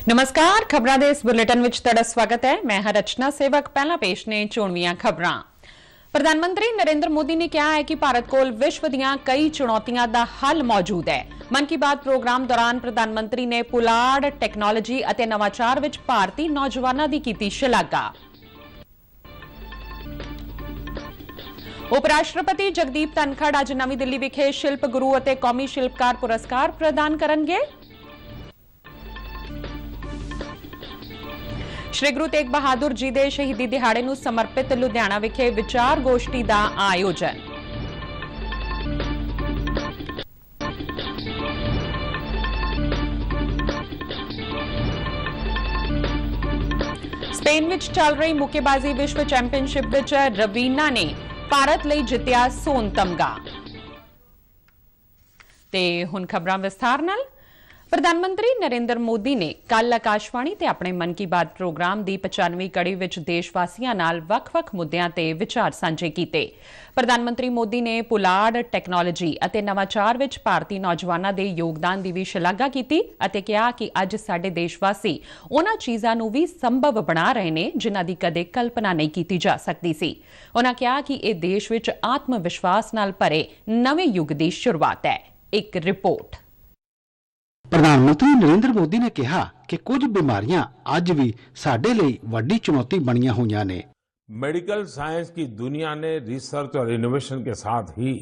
नमस्कार, खबरां दे इस बुलेटिन विच तुहाडा स्वागत है। मैं हां रचना सेवक। पहला पेश ने चोणवीआं खबरां। प्रधानमंत्री नरेंद्र मोदी ने कहा है कि भारत कोल विश्व दीआं कई चुनौतियां दा हल मौजूद है। मन की बात प्रोग्राम दौरान प्रधानमंत्री ने पुलाड़ टैक्नोलॉजी अते नवाचार विच भारती नौजवानां दी कीती शलाघा। उपराष्ट्रपति जगदीप धनखड़ अज नवी दिल्ली विखे शिल्प गुरु अते कौमी शिल्पकार पुरस्कार प्रदान करनगे। श्री गुरु तेग बहादुर जी दे शहीदी दिहाड़े नूं समर्पित लुधियाना विखे विचार गोष्ठी दा आयोजन। स्पेन विच चल रही मुक्केबाजी विश्व चैंपीयनशिप विच रवीना ने भारत लई जित्तिया सोन तमगा। ते हुण खबरां विस्तार नाल। प्रधानमंत्री नरेंद्र मोदी ने कल आकाशवाणी ते अपने मन की बात प्रोग्राम की 95वीं कड़ी विच देशवासियों नाल वख-वख मुद्दों ते विचार सांझे कीते। प्रधानमंत्री मोदी ने पुलाड़ टैक्नोलॉजी अते नवाचार विच भारतीय नौजवानों के योगदान की भी शलाघा कीती अते कहा कि अज साडे देशवासी उन्हां चीज़ां नूं भी संभव बना रहे हैं जिन्हां दी कदे कल्पना नहीं की जा सकती सी। उन्हां कहा कि यह देश विच आत्म विश्वास नाल भरे नवे युग की शुरुआत है। एक रिपोर्ट। प्रधानमंत्री नरेंद्र मोदी ने कहा कि कुछ बीमारियां आज भी साडे लिए वड्डी चुनौती बनिया हुई ने। मेडिकल साइंस की दुनिया ने रिसर्च और इनोवेशन के साथ ही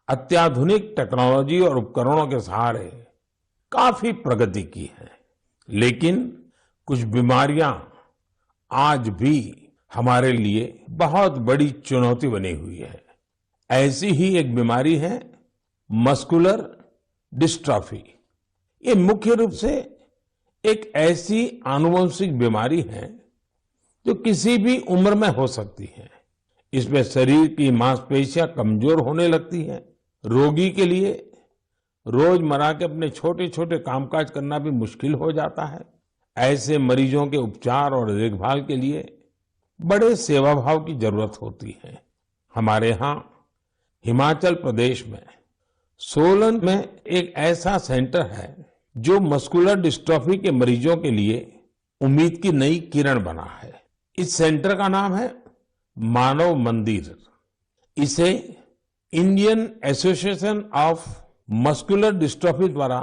अत्याधुनिक टेक्नोलॉजी और उपकरणों के सहारे काफी प्रगति की है, लेकिन कुछ बीमारियां आज भी हमारे लिए बहुत बड़ी चुनौती बनी हुई है। ऐसी ही एक बीमारी है मस्कुलर डिस्ट्रॉफी। ये मुख्य रूप से एक ऐसी आनुवंशिक बीमारी है जो किसी भी उम्र में हो सकती है। इसमें शरीर की मांसपेशियां कमजोर होने लगती हैं। रोगी के लिए रोजमर्रा के अपने छोटे छोटे कामकाज करना भी मुश्किल हो जाता है। ऐसे मरीजों के उपचार और देखभाल के लिए बड़े सेवाभाव की जरूरत होती है। हमारे यहाँ हिमाचल प्रदेश में सोलन में एक ऐसा सेंटर है जो मस्कुलर डिस्ट्रॉफी के मरीजों के लिए उम्मीद की नई किरण बना है। इस सेंटर का नाम है मानव मंदिर। इसे Indian association of muscular dystrophy द्वारा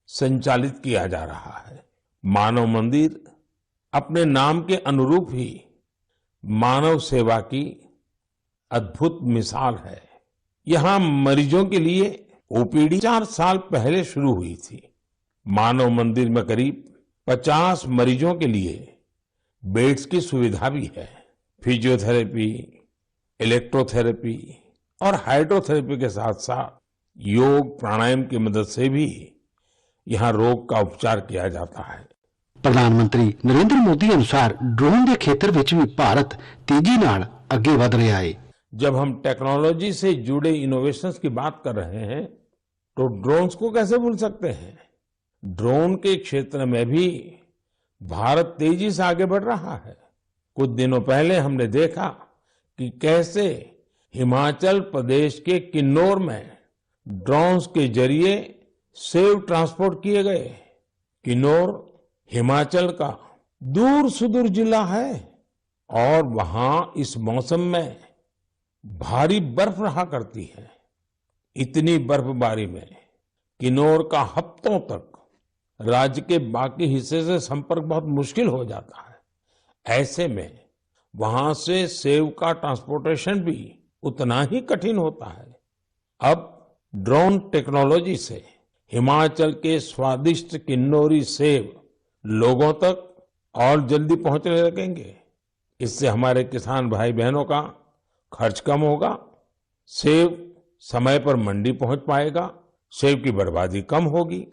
संचालित किया जा रहा है। मानव मंदिर अपने नाम के अनुरूप ही मानव सेवा की अद्भुत मिसाल है। यहाँ मरीजों के लिए ओपीडी 4 साल पहले शुरू हुई थी। मानव मंदिर में करीब 50 मरीजों के लिए बेड्स की सुविधा भी है। फिजियोथेरेपी, इलेक्ट्रोथेरेपी और हाइड्रोथेरेपी के साथ साथ योग प्राणायाम की मदद से भी यहाँ रोग का उपचार किया जाता है। प्रधानमंत्री नरेंद्र मोदी अनुसार ड्रोन के क्षेत्र विच भी भारत तेजी नाल अगे वध रहा है। जब हम टेक्नोलॉजी से जुड़े इनोवेशंस की बात कर रहे हैं तो ड्रोन्स को कैसे भूल सकते हैं। ड्रोन के क्षेत्र में भी भारत तेजी से आगे बढ़ रहा है। कुछ दिनों पहले हमने देखा कि कैसे हिमाचल प्रदेश के किन्नौर में ड्रोन्स के जरिए सेब ट्रांसपोर्ट किए गए। किन्नौर हिमाचल का दूर सुदूर जिला है और वहां इस मौसम में भारी बर्फ रहा करती है। इतनी बर्फबारी में किन्नौर का हफ्तों तक राज्य के बाकी हिस्से से संपर्क बहुत मुश्किल हो जाता है। ऐसे में वहां से सेब का ट्रांसपोर्टेशन भी उतना ही कठिन होता है। अब ड्रोन टेक्नोलॉजी से हिमाचल के स्वादिष्ट किन्नौरी सेब लोगों तक और जल्दी पहुंचने लगेंगे। इससे हमारे किसान भाई बहनों का खर्च कम होगा, सेब समय पर मंडी पहुंच पाएगा, सेब की बर्बादी कम होगी।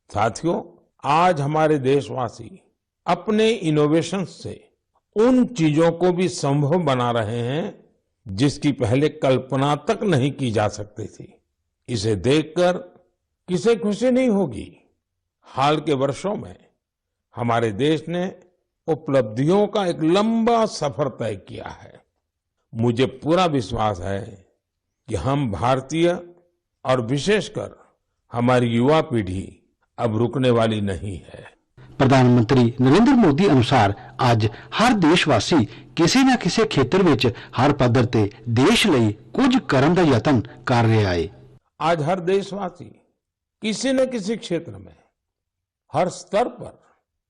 साथियों, आज हमारे देशवासी अपने इनोवेशन से उन चीजों को भी संभव बना रहे हैं जिसकी पहले कल्पना तक नहीं की जा सकती थी। इसे देखकर किसे खुशी नहीं होगी। हाल के वर्षों में हमारे देश ने उपलब्धियों का एक लंबा सफर तय किया है। मुझे पूरा विश्वास है कि हम भारतीय और विशेषकर हमारी युवा पीढ़ी अब रुकने वाली नहीं है। प्रधानमंत्री नरेंद्र मोदी अनुसार ਅੱਜ ਹਰ ਦੇਸ਼ਵਾਸੀ ਕਿਸੇ ਨਾ ਕਿਸੇ ਖੇਤਰ ਵਿੱਚ ਹਰ ਪੱਧਰ ਤੇ ਦੇਸ਼ ਲਈ ਕੁਝ ਕਰਨ ਦਾ ਯਤਨ ਕਰ ਰਿਹਾ ਹੈ। आज हर देशवासी किसी न किसी क्षेत्र में हर स्तर पर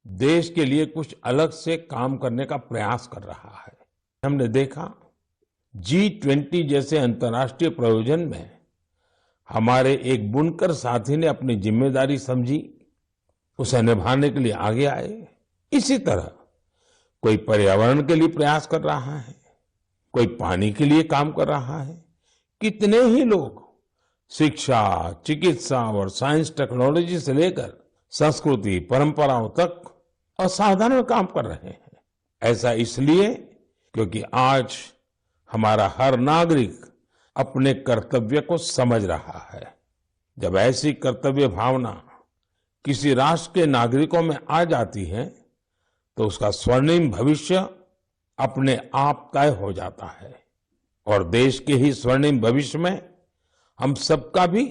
देश के लिए कुछ अलग से काम करने का प्रयास कर रहा है। हमने देखा G20 जैसे अंतर्राष्ट्रीय प्रयोजन में हमारे एक बुनकर साथी ने अपनी जिम्मेदारी समझी, उसे निभाने के लिए आगे आए। इसी तरह कोई पर्यावरण के लिए प्रयास कर रहा है, कोई पानी के लिए काम कर रहा है। कितने ही लोग शिक्षा, चिकित्सा और साइंस टेक्नोलॉजी से लेकर संस्कृति परंपराओं तक असाधारण काम कर रहे हैं। ऐसा इसलिए क्योंकि आज हमारा हर नागरिक अपने कर्तव्य को समझ रहा है। जब ऐसी कर्तव्य भावना किसी राष्ट्र के नागरिकों में आ जाती है तो उसका स्वर्णिम भविष्य अपने आप तय हो जाता है और देश के ही स्वर्णिम भविष्य में हम सबका भी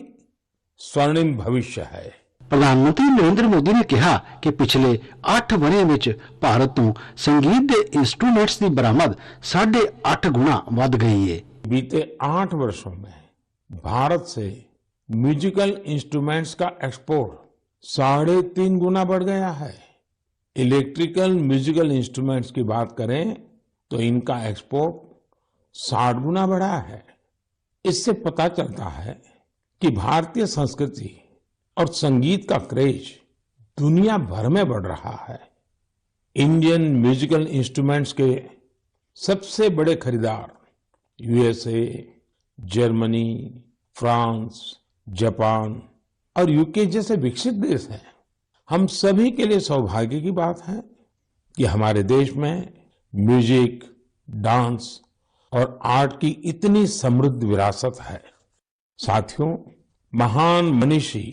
स्वर्णिम भविष्य है। प्रधानमंत्री नरेंद्र मोदी ने कहा कि पिछले 8 वरिਆਂ ਵਿੱਚ ਭਾਰਤ ਤੋਂ ਸੰਗੀਤ ਦੇ ਇੰਸਟਰੂਮੈਂਟਸ ਦੀ ਬਰਾਮਦ 8.5 गुना ਵੱਧ गई है। बीते 8 वर्षों में भारत से म्यूजिकल इंस्ट्रूमेंट्स का एक्सपोर्ट 3.5 गुना बढ़ गया है। इलेक्ट्रिकल म्यूजिकल इंस्ट्रूमेंट्स की बात करें तो इनका एक्सपोर्ट 60 गुना बढ़ा है। इससे पता चलता है कि भारतीय संस्कृति और संगीत का क्रेज दुनिया भर में बढ़ रहा है। इंडियन म्यूजिकल इंस्ट्रूमेंट्स के सबसे बड़े खरीदार यूएसए, जर्मनी, फ्रांस, जापान और यूके जैसे विकसित देश हैं। हम सभी के लिए सौभाग्य की बात है कि हमारे देश में म्यूजिक, डांस और आर्ट की इतनी समृद्ध विरासत है। साथियों, महान मनीषी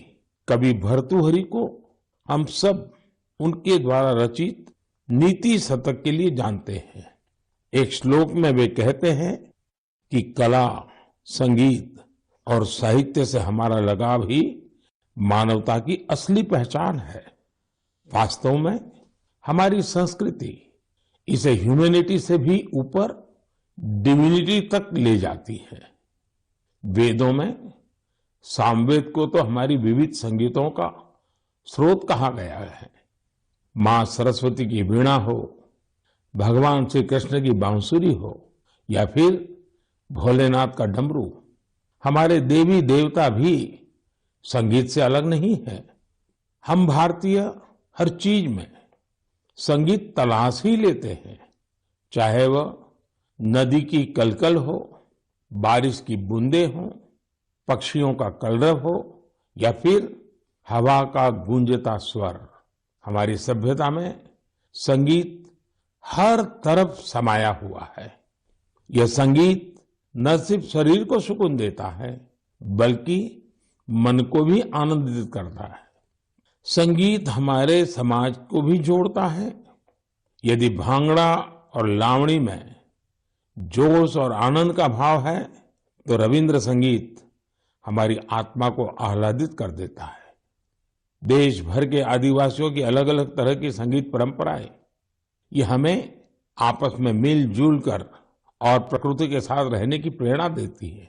कवि भर्तृहरि को हम सब उनके द्वारा रचित नीति शतक के लिए जानते हैं। एक श्लोक में वे कहते हैं कि कला, संगीत और साहित्य से हमारा लगाव ही मानवता की असली पहचान है। वास्तव में हमारी संस्कृति इसे ह्यूमैनिटी से भी ऊपर डिविनिटी तक ले जाती है। वेदों में सामवेद को तो हमारी विविध संगीतों का स्रोत कहा गया है। मां सरस्वती की वीणा हो, भगवान श्री कृष्ण की बांसुरी हो या फिर भोलेनाथ का डमरू, हमारे देवी देवता भी संगीत से अलग नहीं है। हम भारतीय हर चीज में संगीत तलाश ही लेते हैं, चाहे वह नदी की कलकल हो, बारिश की बूंदें हो, पक्षियों का कलरव हो या फिर हवा का गूंजता स्वर। हमारी सभ्यता में संगीत हर तरफ समाया हुआ है। यह संगीत न सिर्फ शरीर को सुकून देता है बल्कि मन को भी आनंदित करता है। संगीत हमारे समाज को भी जोड़ता है। यदि भांगड़ा और लावणी में जोश और आनंद का भाव है तो रविंद्र संगीत हमारी आत्मा को आह्लादित कर देता है। देश भर के आदिवासियों की अलग अलग तरह की संगीत परंपराएं ये हमें आपस में मिलजुल कर और प्रकृति के साथ रहने की प्रेरणा देती है।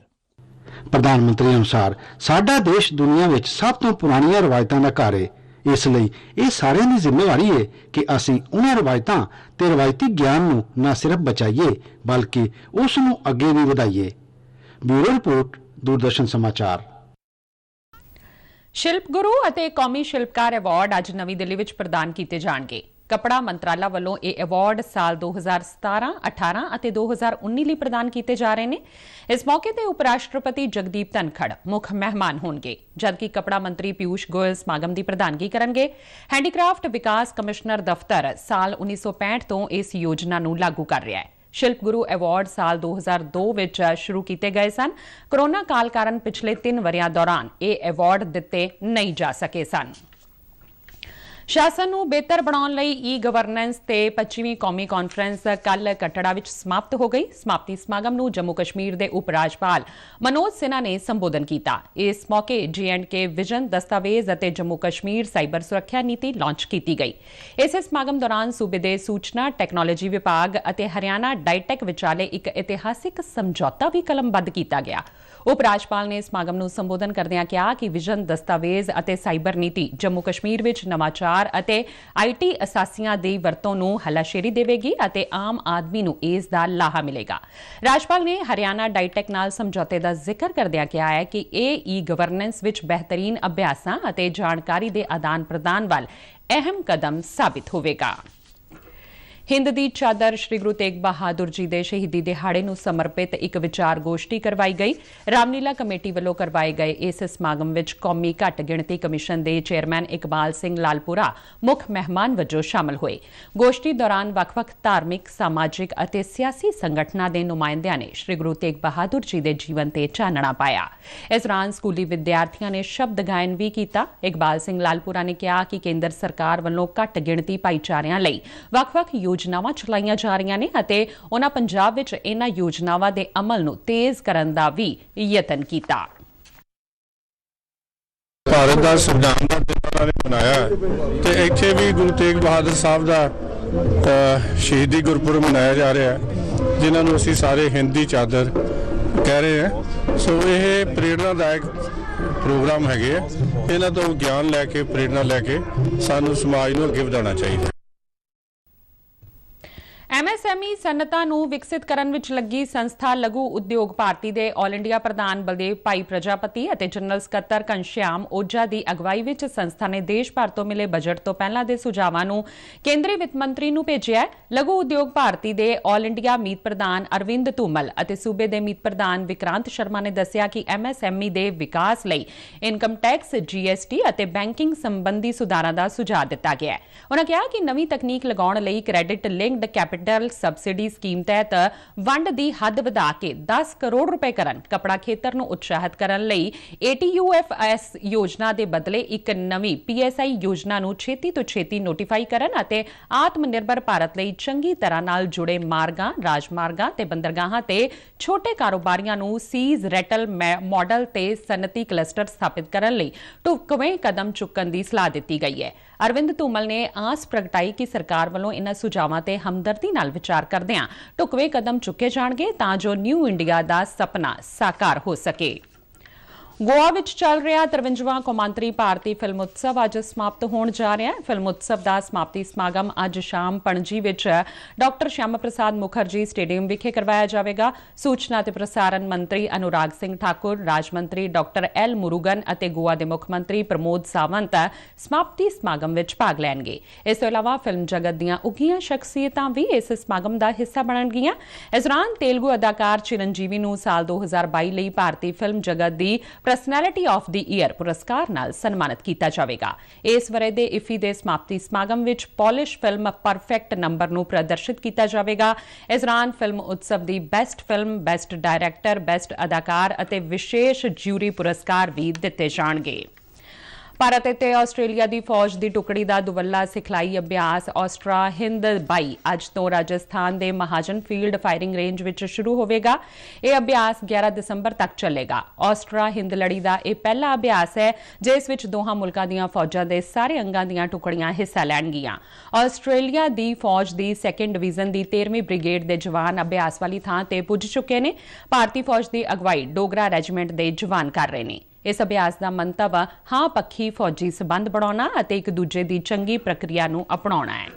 प्रधानमंत्री अनुसार साडा देश दुनिया ਵਿੱਚ ਸਭ ਤੋਂ ਪੁਰਾਣੀਆਂ ਰਵਾਇਤਾਂ ਦਾ ਘਰ ਹੈ। ਇਸ ਲਈ ਇਹ ਸਾਰਿਆਂ ਦੀ ਜ਼ਿੰਮੇਵਾਰੀ ਹੈ ਕਿ ਅਸੀਂ ਉਹਨਾਂ ਰਵਾਇਤਾਂ ਤੇ ਰਵਾਇਤੀ ਗਿਆਨ ਨੂੰ ਨਾ ਸਿਰਫ ਬਚਾਈਏ ਬਲਕਿ ਉਸ ਨੂੰ ਅੱਗੇ ਵੀ ਵਧਾਈਏ। ਬਿਊਰੋ ਰਿਪੋर्ट दूरदर्शन समाचार। शिल्प गुरु ਅਤੇ ਕੌਮੀ ਸ਼ਿਲਪਕਾਰ ਐਵਾਰਡ ਅੱਜ ਨਵੀਂ ਦਿੱਲੀ ਵਿੱਚ ਪ੍ਰਦਾਨ ਕੀਤੇ ਜਾਣਗੇ। ਕੱਪੜਾ ਮੰਤਰਾਲਾ ਵੱਲੋਂ ਇਹ ਐਵਾਰਡ ਸਾਲ 2017, 18 ਅਤੇ 2019 ਲਈ ਪ੍ਰਦਾਨ ਕੀਤੇ ਜਾ ਰਹੇ ਨੇ। ਇਸ ਮੌਕੇ ਤੇ ਉਪ ਰਾਸ਼ਟਰਪਤੀ ਜਗਦੀਪ ਧਨਖੜ ਮੁੱਖ ਮਹਿਮਾਨ ਹੋਣਗੇ, ਜਦਕਿ ਕੱਪੜਾ ਮੰਤਰੀ ਪਿਊਸ਼ ਗੋਇਲ ਸਮਾਗਮ ਦੀ ਪ੍ਰਧਾਨਗੀ ਕਰਨਗੇ। ਹੈਂਡੀਕ੍ਰਾਫਟ ਵਿਕਾਸ ਕਮਿਸ਼ਨਰ ਦਫ਼ਤਰ ਸਾਲ 1965 ਤੋਂ ਇਸ ਯੋਜਨਾ ਨੂੰ ਲਾਗੂ ਕਰ ਰਿਹਾ ਹੈ। शिल्प गुरु ਐਵਾਰਡ ਸਾਲ 2002 ਵਿੱਚ ਸ਼ੁਰੂ ਕੀਤੇ ਗਏ ਸਨ। ਕੋਰੋਨਾ ਕਾਲ ਕਾਰਨ ਪਿਛਲੇ 3 ਵਰਿਆਂ ਦੌਰਾਨ ਇਹ ਐਵਾਰਡ ਦਿੱਤੇ ਨਹੀਂ ਜਾ ਸਕੇ ਸਨ। शासन ਨੂੰ ਬਿਹਤਰ ਬਣਾਉਣ ਲਈ ਈ ਗਵਰਨੈਂਸ ਤੇ 25ਵੀਂ ਕੌਮੀ ਕਾਨਫਰੰਸ ਕੱਲ ਕਟੜਾ ਵਿੱਚ ਸਮਾਪਤ ਹੋ ਗਈ। ਸਮਾਪਤੀ ਸਮਾਗਮ ਨੂੰ ਜੰਮੂ ਕਸ਼ਮੀਰ ਦੇ ਉਪ ਰਾਜਪਾਲ ਮਨੋਜ ਸਿਨਹਾ ਨੇ ਸੰਬੋਧਨ ਕੀਤਾ। ਇਸ ਮੌਕੇ J&K ਵਿਜ਼ਨ ਦਸਤਾਵੇਜ਼ ਅਤੇ ਜੰਮੂ ਕਸ਼ਮੀਰ ਸਾਈਬਰ ਸੁਰੱਖਿਆ ਨੀਤੀ ਲਾਂਚ ਕੀਤੀ ਗਈ। ਇਸੇ ਸਮਾਗਮ ਦੌਰਾਨ ਸੂਬੇ ਦੇ ਸੂਚਨਾ ਟੈਕਨੋਲੋਜੀ ਵਿਭਾਗ ਅਤੇ ਹਰਿਆਣਾ ਡਾਈਟੈਕ ਵਿਚਾਲੇ ਇੱਕ ਇਤਿਹਾਸਿਕ ਸਮਝੌਤਾ ਵੀ ਕਲਮਬੱਧ ਕੀਤਾ ਗਿਆ। ਉਪ ਰਾਜਪਾਲ ਨੇ ਸਮਾਗਮ ਨੂੰ ਸੰਬੋਧਨ ਕਰਦਿਆਂ ਕਿਹਾ ਕਿ ਵਿਜ਼ਨ ਦਸਤਾਵੇਜ਼ ਅਤੇ ਸਾਈਬਰ ਨੀਤੀ ਜੰਮੂ ਕਸ਼ਮੀਰ ਵਿੱਚ ਨਵਾਚਾਰ ਅਤੇ IT ਅਸਾਸੀਆਂ ਦੀ ਵਰਤੋਂ ਨੂੰ ਹੱਲਾਸ਼ੇਰੀ ਦੇਵੇਗੀ ਅਤੇ ਆਮ ਆਦਮੀ ਨੂੰ ਇਸ ਦਾ ਲਾਹਾ ਮਿਲੇਗਾ। ਰਾਜਪਾਲ ਨੇ ਹਰਿਆਣਾ ਡਾਈਟੈਕ ਨਾਲ ਸਮਝੌਤੇ ਦਾ ਜ਼ਿਕਰ ਕਰਦਿਆਂ ਕਿਹਾ ਹੈ ਕਿ ਇਹ ਈ ਗਵਰਨੈਂਸ ਵਿੱਚ ਬਿਹਤਰੀਨ ਅਭਿਆਸਾਂ ਅਤੇ ਜਾਣਕਾਰੀ ਦੇ ਆਦਾਨ ਪ੍ਰਦਾਨ ਵੱਲ ਅਹਿਮ ਕਦਮ ਸਾਬਿਤ ਹੋਵੇਗਾ। ਹਿੰਦ ਦੀ ਚਾਦਰ ਸ਼੍ਰੀ ਗੁਰੂ ਤੇਗ ਬਹਾਦਰ ਜੀ ਦੇ ਸ਼ਹੀਦੀ ਦਿਹਾੜੇ ਨੂੰ ਸਮਰਪਿਤ ਇੱਕ ਵਿਚਾਰ ਗੋਸ਼ਟੀ ਕਰਵਾਈ ਗਈ। ਰਾਮਲੀਲਾ ਕਮੇਟੀ ਵੱਲੋਂ ਕਰਵਾਏ ਗਏ ਇਸ ਸਮਾਗਮ ਵਿੱਚ ਕੌਮੀ ਘੱਟ ਗਿਣਤੀ ਕਮਿਸ਼ਨ ਦੇ ਚੇਅਰਮੈਨ ਇਕਬਾਲ ਸਿੰਘ ਲਾਲਪੁਰਾ ਮੁੱਖ ਮਹਿਮਾਨ ਵਜੋਂ ਸ਼ਾਮਲ ਹੋਏ। ਗੋਸ਼ਟੀ ਦੌਰਾਨ ਵੱਖ-ਵੱਖ ਧਾਰਮਿਕ, ਸਮਾਜਿਕ ਅਤੇ ਸਿਆਸੀ ਸੰਗਠਨਾਂ ਦੇ ਨੁਮਾਇੰਦਿਆਂ ਨੇ ਸ਼੍ਰੀ ਗੁਰੂ ਤੇਗ ਬਹਾਦਰ ਜੀ ਦੇ ਜੀਵਨ ਤੇ ਚਾਨਣਾ ਪਾਇਆ। ਇਸ ਦੌਰਾਨ ਸਕੂਲੀ ਵਿਦਿਆਰਥੀਆਂ ਨੇ ਸ਼ਬਦ ਗਾਇਨ ਵੀ ਕੀਤਾ। ਇਕਬਾਲ ਸਿੰਘ ਲਾਲਪੁਰਾ ਨੇ ਕਿਹਾ ਕਿ ਕੇਂਦਰ ਸਰਕਾਰ ਵੱਲੋਂ ਘੱਟ ਗਿਣਤੀ ਭਾਈਚਾਰਿਆਂ ਲਈ ਵੱਖ-ਵੱਖ ਯੋਜਨਾਵਾਂ ਚਲਾਈਆਂ ਜਾ ਰਹੀਆਂ ਨੇ ਅਤੇ ਉਹਨਾਂ ਪੰਜਾਬ ਵਿੱਚ ਇਹਨਾਂ ਯੋਜਨਾਵਾਂ ਦੇ ਅਮਲ ਨੂੰ ਤੇਜ਼ ਕਰਨ ਦਾ ਵੀ ਯਤਨ ਕੀਤਾ। ਭਾਰਤ ਦਾ ਸੰਵਿਧਾਨ ਦਾ ਦਿਨ ਉਹਨਾਂ ਨੇ ਮਨਾਇਆ ਤੇ ਇੱਥੇ ਵੀ ਗੁਰੂ ਤੇਗ ਬਹਾਦਰ ਸਾਹਿਬ ਦਾ ਸ਼ਹੀਦੀ ਗੁਰਪੁਰਬ ਮਨਾਇਆ ਜਾ ਰਿਹਾ ਹੈ, ਜਿਨ੍ਹਾਂ ਨੂੰ ਅਸੀਂ ਸਾਰੇ ਹਿੰਦ ਦੀ ਚਾਦਰ ਕਹਿ ਰਹੇ ਹਾਂ। ਸੋ ਇਹ ਪ੍ਰੇਰਨਾਦਾਇਕ ਪ੍ਰੋਗਰਾਮ ਹੈਗੇ ਆ। ਇਹਨਾਂ ਤੋਂ ਗਿਆਨ ਲੈ ਕੇ, ਪ੍ਰੇਰਨਾ ਲੈ ਕੇ ਸਾਨੂੰ ਸਮਾਜ ਨੂੰ ਅੱਗੇ ਵਧਾਉਣਾ ਚਾਹੀਦਾ। MSME ਸਨਅਤਾਂ ਨੂੰ ਵਿਕਸਿਤ ਕਰਨ ਵਿੱਚ ਲੱਗੀ ਸੰਸਥਾ ਲਘੂ ਉਦਯੋਗ ਭਾਰਤੀ ਦੇ ਆਲ ਇੰਡੀਆ ਪ੍ਰਧਾਨ ਬਲਦੇਵ ਭਾਈ ਪ੍ਰਜਾਪਤੀ ਅਤੇ ਜਨਰਲ ਸਕੱਤਰ ਘਨਸ਼ਿਆਮ ਓਝਾ ਦੀ ਅਗਵਾਈ ਵਿੱਚ ਸੰਸਥਾ ਨੇ ਦੇਸ਼ ਭਰ ਤੋਂ ਮਿਲੇ ਬਜਟ ਤੋਂ ਪਹਿਲਾਂ ਦੇ ਸੁਝਾਵਾਂ ਨੂੰ ਕੇਂਦਰੀ ਵਿੱਤ ਮੰਤਰੀ ਨੂੰ ਭੇਜਿਆ ਹੈ। ਲਘੂ ਉਦਯੋਗ ਭਾਰਤੀ ਦੇ ਆਲ ਇੰਡੀਆ ਮੀਤ ਪ੍ਰਧਾਨ ਅਰਵਿੰਦ ਧੂਮਲ ਅਤੇ ਸੂਬੇ ਦੇ ਮੀਤ ਪ੍ਰਧਾਨ ਵਿਕਰਾਂਤ ਸ਼ਰਮਾ ਨੇ ਦੱਸਿਆ ਕਿ MSME ਦੇ ਵਿਕਾਸ ਲਈ ਇਨਕਮ ਟੈਕਸ, GST ਅਤੇ ਬੈਂਕਿੰਗ ਸੰਬੰਧੀ ਸੁਧਾਰਾਂ ਦਾ ਸੁਝਾਅ ਦਿੱਤਾ ਗਿਆ ਹੈ। ਉਨ੍ਹਾਂ ਕਿਹਾ ਕਿ ਨਵੀਂ ਤਕਨੀਕ ਲਗਾਉਣ ਲਈ credit linked capital subsidy scheme ਤਹਿਤ ਵੰਡ ਦੀ ਹੱਦ ਵਧਾ ਕੇ 10 ਕਰੋੜ ਰੁਪਏ ਕਰਨ, ਕੱਪੜਾ ਖੇਤਰ ਨੂੰ ਉਤਸ਼ਾਹਿਤ ਕਰਨ ਲਈ ATUFS ਯੋਜਨਾ ਦੇ ਬਦਲੇ ਇੱਕ ਨਵੀਂ PSI ਯੋਜਨਾ ਨੂੰ ਛੇਤੀ ਤੋਂ ਛੇਤੀ ਨੋਟੀਫਾਈ ਕਰਨ ਅਤੇ ਆਤਮ ਨਿਰਭਰ ਭਾਰਤ ਲਈ ਚੰਗੀ ਤਰ੍ਹਾਂ ਨਾਲ ਜੁੜੇ ਮਾਰਗਾਂ, ਰਾਜਮਾਰਗਾਂ ਤੇ ਬੰਦਰਗਾਹਾਂ ਤੇ ਛੋਟੇ ਕਾਰੋਬਾਰੀਆਂ ਨੂੰ ਸੀਜ਼ ਰੈਟਲ ਮਾਡਲ ਤੇ ਸਨਅਤੀ ਕਲਸਟਰ ਸਥਾਪਿਤ ਕਰਨ ਲਈ ਢੁਕਵੇਂ ਕਦਮ ਚੁੱਕਣ ਦੀ ਸਲਾਹ ਦਿੱਤੀ ਗਈ ਹੈ। ਅਰਵਿੰਦ ਧੂਮਲ ਨੇ ਆਸ ਪ੍ਰਗਟਾਈ ਕਿ ਸਰਕਾਰ ਵੱਲੋਂ ਇਨ੍ਹਾਂ ਸੁਝਾਵਾਂ ਤੇ ਹਮਦਰਦੀ ਨਾਲ ਵਿਚਾਰ ਕਰਦਿਆਂ ਢੁਕਵੇਂ ਕਦਮ ਚੁੱਕੇ ਜਾਣਗੇ ਤਾਂ ਜੋ ਨਿਊ ਇੰਡੀਆ ਦਾ ਸੁਪਨਾ ਸਾਕਾਰ ਹੋ ਸਕੇ। ਗੋਆ ਵਿੱਚ ਚੱਲ ਰਿਹਾ 53ਵਾਂ ਕੌਮਾਂਤਰੀ ਭਾਰਤੀ ਫਿਲਮ ਉਤਸਵ ਅੱਜ ਸਮਾਪਤ ਹੋਣ ਜਾ ਰਿਹਾ ਹੈ। ਫਿਲਮ ਉਤਸਵ ਦਾ ਸਮਾਪਤੀ ਸਮਾਗਮ ਅੱਜ ਸ਼ਾਮ ਪਣਜੀ ਵਿੱਚ ਡਾਕਟਰ ਸ਼ਿਆਮਾ ਪ੍ਰਸਾਦ ਮੁਖਰਜੀ ਸਟੇਡੀਅਮ ਵਿਖੇ ਕਰਵਾਇਆ ਜਾਵੇਗਾ। ਸੂਚਨਾ ਤੇ ਪ੍ਰਸਾਰਣ ਮੰਤਰੀ ਅਨੁਰਾਗ ਸਿੰਘ ਠਾਕੁਰ, ਰਾਜ ਮੰਤਰੀ ਡਾਕਟਰ ਐਲ ਮੁਰੂਗਨ ਅਤੇ ਗੋਆ ਦੇ ਮੁੱਖ ਮੰਤਰੀ ਪ੍ਰਮੋਦ ਸਾਵੰਤ ਸਮਾਪਤੀ ਸਮਾਗਮ ਵਿੱਚ ਭਾਗ ਲੈਣਗੇ। ਇਸ ਤੋਂ ਇਲਾਵਾ ਫਿਲਮ ਜਗਤ ਦੀਆਂ ਉੱਘੀਆਂ ਸ਼ਖਸੀਅਤਾਂ ਵੀ ਇਸ ਸਮਾਗਮ ਦਾ ਹਿੱਸਾ ਬਣਨਗੀਆਂ। ਇਸ ਦੌਰਾਨ ਤੇਲਗੂ ਅਦਾਕਾਰ ਚਿਰੰਜੀਵੀ ਨੂੰ ਸਾਲ 2022 ਲਈ ਭਾਰਤੀ ਫਿਲਮ ਜਗਤ ਦੀ ਪਰਸਨੈਲਿਟੀ ਆਫ ਦੀ ਈਅਰ ਪੁਰਸਕਾਰ ਨਾਲ ਸਨਮਾਨਿਤ ਕੀਤਾ ਜਾਵੇਗਾ। ਇਸ ਵਰ੍ਹੇ ਦੇ ਇਫੀ ਦੇ ਸਮਾਪਤੀ ਸਮਾਗਮ ਵਿੱਚ ਪੋਲਿਸ਼ ਫਿਲਮ ਪਰਫੈਕਟ ਨੰਬਰ ਨੂੰ ਪ੍ਰਦਰਸ਼ਿਤ ਕੀਤਾ ਜਾਵੇਗਾ। ਇਸ ਦੌਰਾਨ ਫਿਲਮ ਉਤਸਵ ਦੀ best film, best director, best ਅਦਾਕਾਰ ਅਤੇ ਵਿਸ਼ੇਸ਼ ਜਿਊਰੀ ਪੁਰਸਕਾਰ ਵੀ ਦਿੱਤੇ ਜਾਣਗੇ। ਭਾਰਤ ਅਤੇ ਆਸਟ੍ਰੇਲੀਆ ਦੀ ਫੌਜ ਦੀ ਟੁਕੜੀ ਦਾ ਦੁਵੱਲਾ ਸਿਖਲਾਈ ਅਭਿਆਸ ਆਸਟਰਾ ਹਿੰਦ 22 ਅੱਜ ਤੋਂ ਰਾਜਸਥਾਨ ਦੇ ਮਹਾਜਨ ਫੀਲਡ ਫਾਇਰਿੰਗ ਰੇਂਜ ਵਿੱਚ ਸ਼ੁਰੂ ਹੋਵੇਗਾ। ਇਹ ਅਭਿਆਸ 11 ਦਸੰਬਰ ਤੱਕ ਚੱਲੇਗਾ। ਆਸਟਰਾ ਹਿੰਦ ਲੜੀ ਦਾ ਇਹ ਪਹਿਲਾ ਅਭਿਆਸ ਹੈ ਜਿਸ ਵਿੱਚ ਦੋਹਾਂ ਮੁਲਕਾਂ ਦੀਆਂ ਫੌਜਾਂ ਦੇ ਸਾਰੇ ਅੰਗਾਂ ਦੀਆਂ ਟੁਕੜੀਆਂ ਹਿੱਸਾ ਲੈਣਗੀਆਂ। ਆਸਟ੍ਰੇਲੀਆ ਦੀ ਫੌਜ ਦੀ 2nd ਡਿਵੀਜ਼ਨ ਦੀ 13ਵੀਂ ਬ੍ਰਿਗੇਡ ਦੇ ਜਵਾਨ ਅਭਿਆਸ ਵਾਲੀ ਥਾਂ ਤੇ ਪੁੱਜ ਚੁੱਕੇ ਨੇ। ਭਾਰਤੀ ਫੌਜ ਦੀ ਅਗਵਾਈ ਡੋਗਰਾ ਰੈਜੀਮੈਂਟ ਦੇ ਜਵਾਨ ਕਰ ਰਹੇ ਨੇ। ਇਸ ਅਭਿਆਸ ਦਾ ਮੰਤਵ ਹਾਂ ਪੱਖੀ ਫੌਜੀ ਸਬੰਧ ਬਣਾਉਣਾ ਅਤੇ ਇੱਕ ਦੂਜੇ ਦੀ ਚੰਗੀ ਪ੍ਰਕਿਰਿਆ ਨੂੰ ਅਪਣਾਉਣਾ ਹੈ।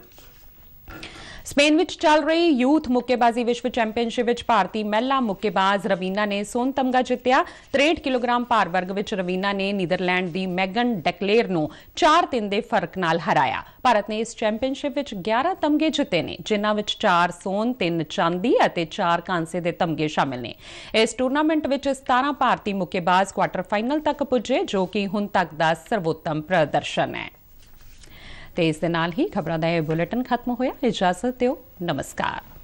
ਸਪੇਨ ਵਿੱਚ ਚੱਲ ਰਹੀ ਯੂਥ ਮੁੱਕੇਬਾਜ਼ੀ ਵਿਸ਼ਵ ਚੈਂਪੀਅਨਸ਼ਿਪ ਵਿੱਚ ਭਾਰਤੀ ਮਹਿਲਾ ਮੁੱਕੇਬਾਜ਼ ਰਵੀਨਾ ਨੇ ਸੋਨ ਤਮਗਾ ਜਿੱਤਿਆ। 63 ਕਿਲੋਗ੍ਰਾਮ ਭਾਰ ਵਰਗ ਵਿੱਚ ਰਵੀਨਾ ਨੇ ਨੀਦਰਲੈਂਡ ਦੀ ਮੈਗਨ ਡੈਕਲੇਰ ਨੂੰ 4-3 ਦੇ ਫਰਕ ਨਾਲ ਹਰਾਇਆ। ਭਾਰਤ ਨੇ ਇਸ ਚੈਂਪੀਅਨਸ਼ਿਪ ਵਿੱਚ 11 ਤਮਗੇ ਜਿੱਤੇ ਨੇ, ਜਿਨ੍ਹਾਂ ਵਿੱਚ 4 ਸੋਨ, 3 ਚਾਂਦੀ ਅਤੇ 4 ਕਾਂਸੇ ਦੇ ਤਮਗੇ ਸ਼ਾਮਿਲ ਨੇ। ਇਸ ਟੂਰਨਾਮੈਂਟ ਵਿੱਚ 17 ਭਾਰਤੀ ਮੁੱਕੇਬਾਜ਼ ਕੁਆਟਰ ਫਾਈਨਲ ਤੱਕ ਪੁੱਜੇ, ਜੋ ਕਿ ਹੁਣ ਤੱਕ ਦਾ ਸਰਵੋਤਮ ਪ੍ਰਦਰਸ਼ਨ ਹੈ। ਤੇ ਇਸ ਦੇ ਨਾਲ ਹੀ ਖਬਰਾਂ ਦਾ ਇਹ ਬੁਲੇਟਿਨ ਖਤਮ ਹੋਇਆ। ਇਜਾਜ਼ਤ ਦਿਓ, ਨਮਸਕਾਰ।